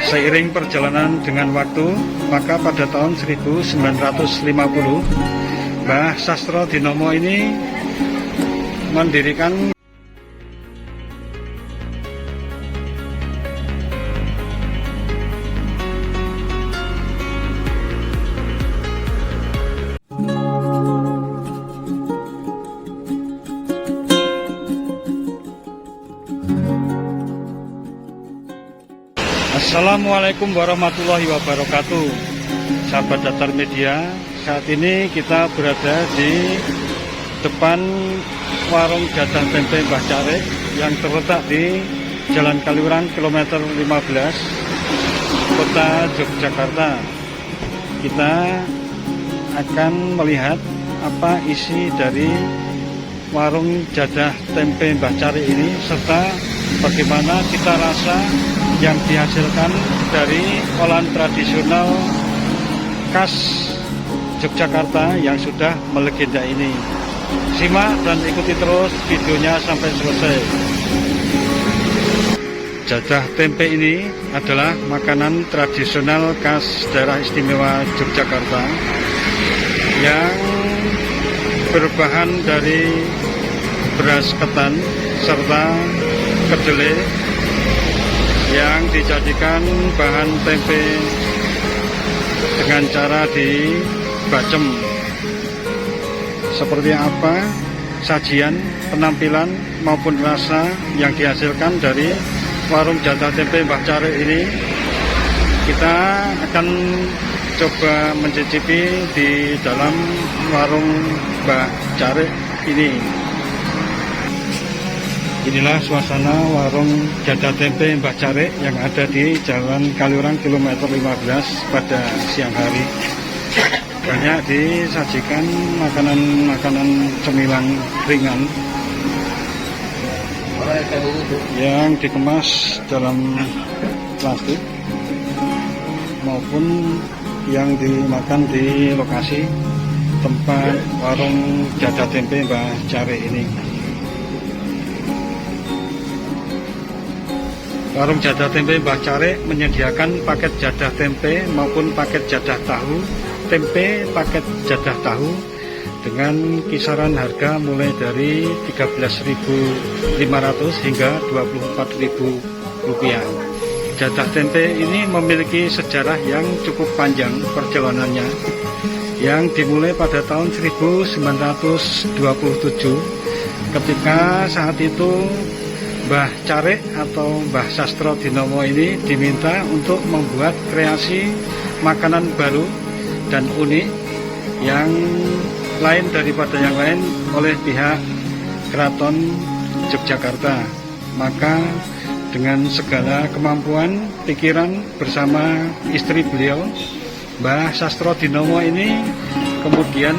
Seiring perjalanan dengan waktu, maka pada tahun 1950, Mbah Sastro Dinomo ini mendirikan Assalamualaikum warahmatullahi wabarakatuh. Sahabat Datar Media, saat ini kita berada di depan warung jadah tempe Mbah Carek yang terletak di Jalan Kaliurang kilometer 15, Kota Yogyakarta. Kita akan melihat apa isi dari warung jadah tempe Mbah Carek ini, serta bagaimana cita rasa yang dihasilkan dari olahan tradisional khas Yogyakarta yang sudah melegenda ini. Simak dan ikuti terus videonya sampai selesai. Jadah tempe ini adalah makanan tradisional khas daerah istimewa Yogyakarta yang berbahan dari beras ketan serta kedelai yang dijadikan bahan tempe dengan cara dibacem. Seperti apa sajian, penampilan maupun rasa yang dihasilkan dari warung jadah tempe Mbah Carek ini, kita akan coba mencicipi di dalam warung Mbah Carek ini. Inilah suasana warung jadah tempe Mbah Carek yang ada di Jalan Kaliurang kilometer 15 pada siang hari. Banyak disajikan makanan-makanan cemilan ringan yang dikemas dalam plastik maupun yang dimakan di lokasi tempat warung jadah tempe Mbah Carek ini. Warung jadah tempe Mbah Carek menyediakan paket jadah tempe maupun paket jadah tahu, tempe paket jadah tahu dengan kisaran harga mulai dari 13.500 hingga 24.000 rupiah. Jadah tempe ini memiliki sejarah yang cukup panjang perjalanannya, yang dimulai pada tahun 1927 ketika saat itu Mbah Carek atau Mbah Sastro Dinomo ini diminta untuk membuat kreasi makanan baru dan unik yang lain daripada yang lain oleh pihak Keraton Yogyakarta. Maka dengan segala kemampuan pikiran bersama istri beliau, Mbah Sastro Dinomo ini kemudian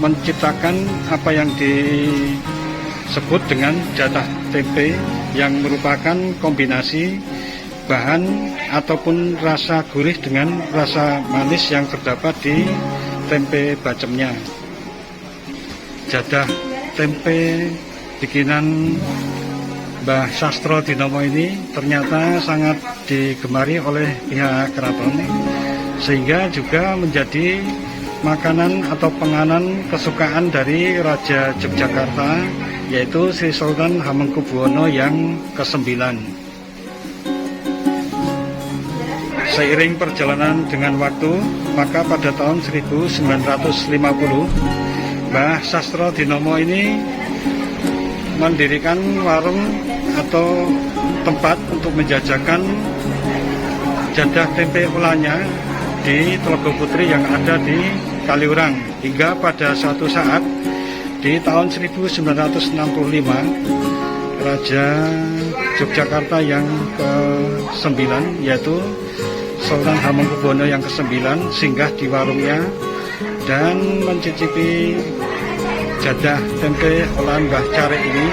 menciptakan apa yang disebut dengan jadah tempe, yang merupakan kombinasi bahan ataupun rasa gurih dengan rasa manis yang terdapat di tempe bacemnya. Jadah tempe bikinan Mbah Sastro Dinomo ini ternyata sangat digemari oleh pihak keraton, sehingga juga menjadi makanan atau penganan kesukaan dari Raja Yogyakarta, yaitu Sri Sultan Hamengkubuwono yang ke-9. Seiring perjalanan dengan waktu, maka pada tahun 1950, Mbah Sastro Dinomo ini mendirikan warung atau tempat untuk menjajakan jadah tempe ulahnya di Telaga Putri yang ada di Kaliurang, hingga pada suatu saat di tahun 1965 Raja Yogyakarta yang ke-9, yaitu Sultan Hamengkubuwono yang ke-9, singgah di warungnya dan mencicipi jadah tempe olahan Mbah Carek ini,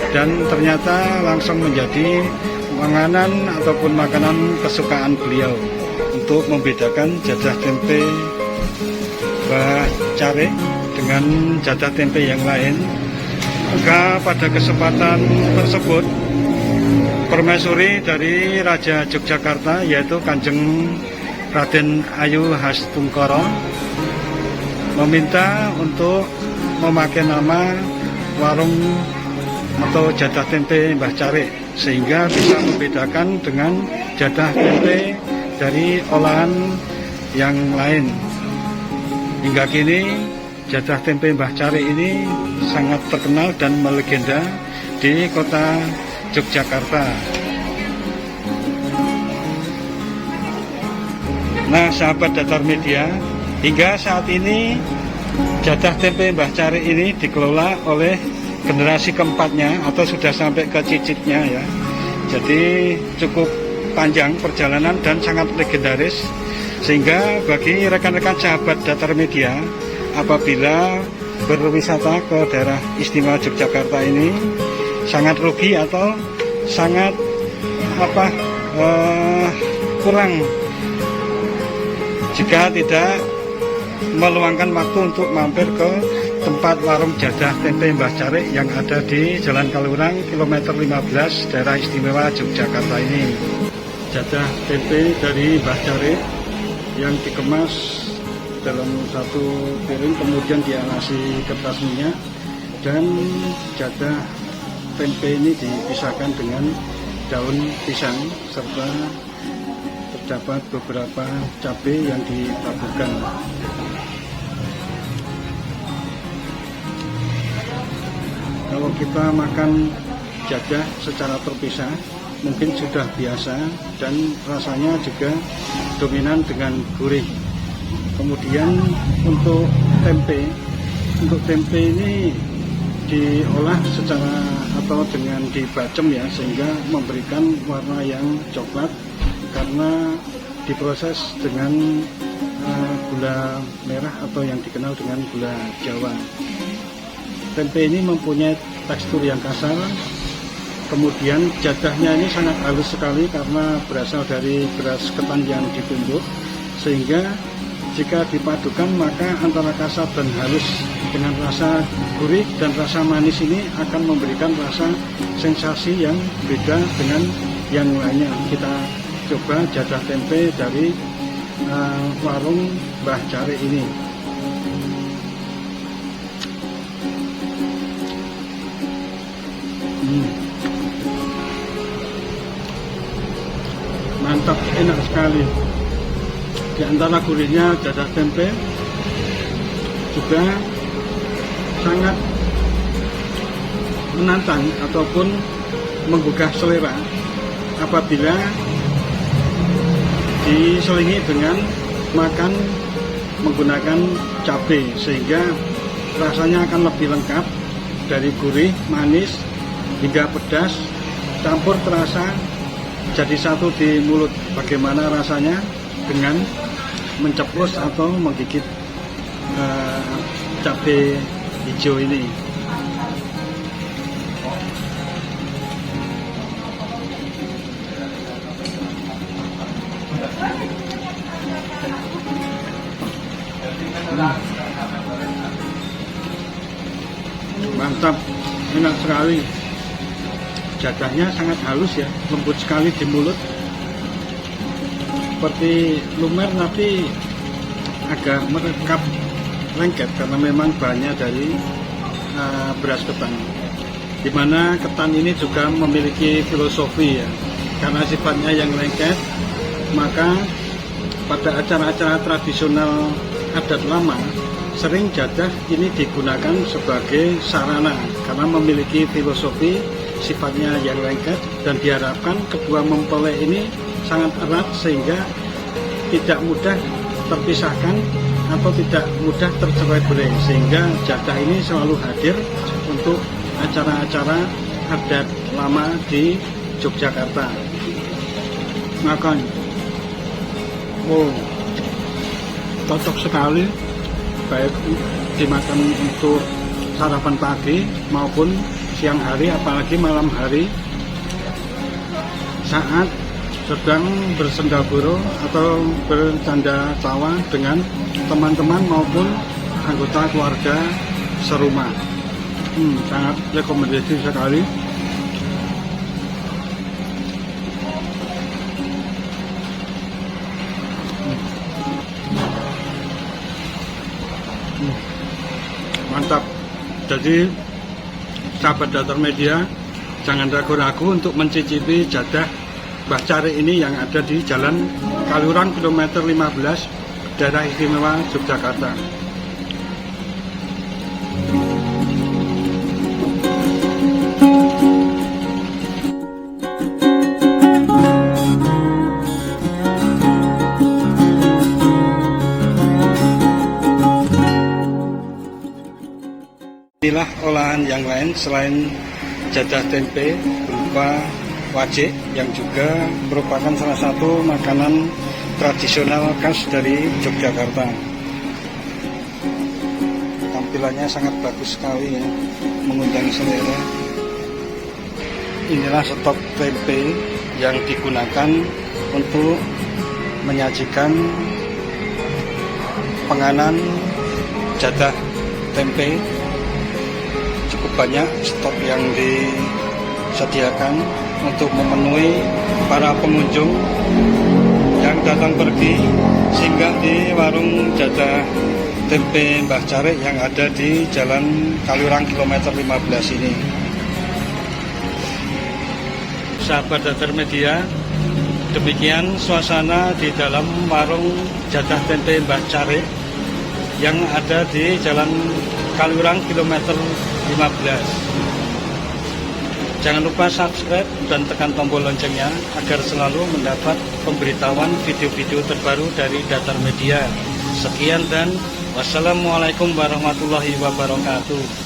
dan ternyata langsung menjadi makanan ataupun makanan kesukaan beliau. Untuk membedakan jadah tempe Mbah Carek dengan jadah tempe yang lain, maka pada kesempatan tersebut permaisuri dari Raja Yogyakarta, yaitu Kanjeng Raden Ayu Hastingkara, meminta untuk memakai nama warung atau jadah tempe Mbah Carik, sehingga bisa membedakan dengan jadah tempe dari olahan yang lain. Hingga kini jadah tempe Mbah Carik ini sangat terkenal dan melegenda di kota Yogyakarta. Nah, sahabat Datar Media, hingga saat ini jadah tempe Mbah Carik ini dikelola oleh generasi keempatnya atau sudah sampai ke cicitnya ya. Jadi cukup panjang perjalanan dan sangat legendaris, sehingga bagi rekan-rekan sahabat Datar Media, apabila berwisata ke daerah istimewa Yogyakarta ini sangat rugi atau sangat kurang jika tidak meluangkan waktu untuk mampir ke tempat warung jadah tempe Mbah Carik yang ada di Jalan Kaliurang kilometer 15 daerah istimewa Yogyakarta ini. Jadah tempe dari Mbah Carik yang dikemas dalam satu piring, kemudian dialasi kertas minyak, dan jadah tempe ini dipisahkan dengan daun pisang serta terdapat beberapa cabai yang ditaburkan. Kalau kita makan jadah secara terpisah mungkin sudah biasa dan rasanya juga dominan dengan gurih. Kemudian untuk tempe ini diolah secara atau dengan dibacem ya, sehingga memberikan warna yang coklat karena diproses dengan gula merah atau yang dikenal dengan gula Jawa. Tempe ini mempunyai tekstur yang kasar, kemudian jadahnya ini sangat halus sekali karena berasal dari beras ketan yang ditumbuk, sehingga jika dipadukan maka antara kasar dan halus dengan rasa gurih dan rasa manis ini akan memberikan rasa sensasi yang beda dengan yang lainnya. Kita coba jadah tempe dari warung Mbah Carik ini. Mantap, enak sekali. Di antara gurihnya jadah tempe juga sangat menantang ataupun menggugah selera apabila diselingi dengan makan menggunakan cabai, sehingga rasanya akan lebih lengkap, dari gurih, manis hingga pedas campur terasa jadi satu di mulut. Bagaimana rasanya dengan menceplos atau menggigit cabai hijau ini. Mantap, enak sekali. Jadahnya sangat halus ya, lembut sekali di mulut, seperti lumer tapi agak merekap lengket karena memang bahannya dari beras ketan. Dimana ketan ini juga memiliki filosofi ya, karena sifatnya yang lengket, maka pada acara-acara tradisional adat lama sering jadah ini digunakan sebagai sarana karena memiliki filosofi sifatnya yang lengket, dan diharapkan kedua mempelai ini sangat erat sehingga tidak mudah terpisahkan atau tidak mudah tercerai-berai, sehingga jadah ini selalu hadir untuk acara-acara adat lama di Yogyakarta. Makan, cocok sekali, baik dimakan untuk sarapan pagi maupun siang hari, apalagi malam hari saat sedang bersendaburo atau bercanda tawa dengan teman-teman maupun anggota keluarga serumah. Sangat rekomendasi sekali. Jadi sahabat Datar Media, jangan ragu-ragu untuk mencicipi jadah Mbah Cari ini yang ada di Jalan Kaliurang kilometer 15, Daerah Istimewa Yogyakarta. Inilah olahan yang lain selain jadah tempe berupa wajik yang juga merupakan salah satu makanan tradisional khas dari Yogyakarta. Tampilannya sangat bagus sekali ya, mengundang selera. Inilah stok tempe yang digunakan untuk menyajikan penganan jadah tempe. Cukup banyak stok yang disediakan untuk memenuhi para pengunjung yang datang pergi singgah di warung jadah tempe Mbah Cari yang ada di Jalan Kaliurang kilometer 15 ini. Sahabat Datar Media, demikian suasana di dalam warung jadah tempe Mbah Cari yang ada di Jalan Kaliurang kilometer 15. Jangan lupa subscribe dan tekan tombol loncengnya agar selalu mendapat pemberitahuan video-video terbaru dari Datar Media. Sekian dan wassalamualaikum warahmatullahi wabarakatuh.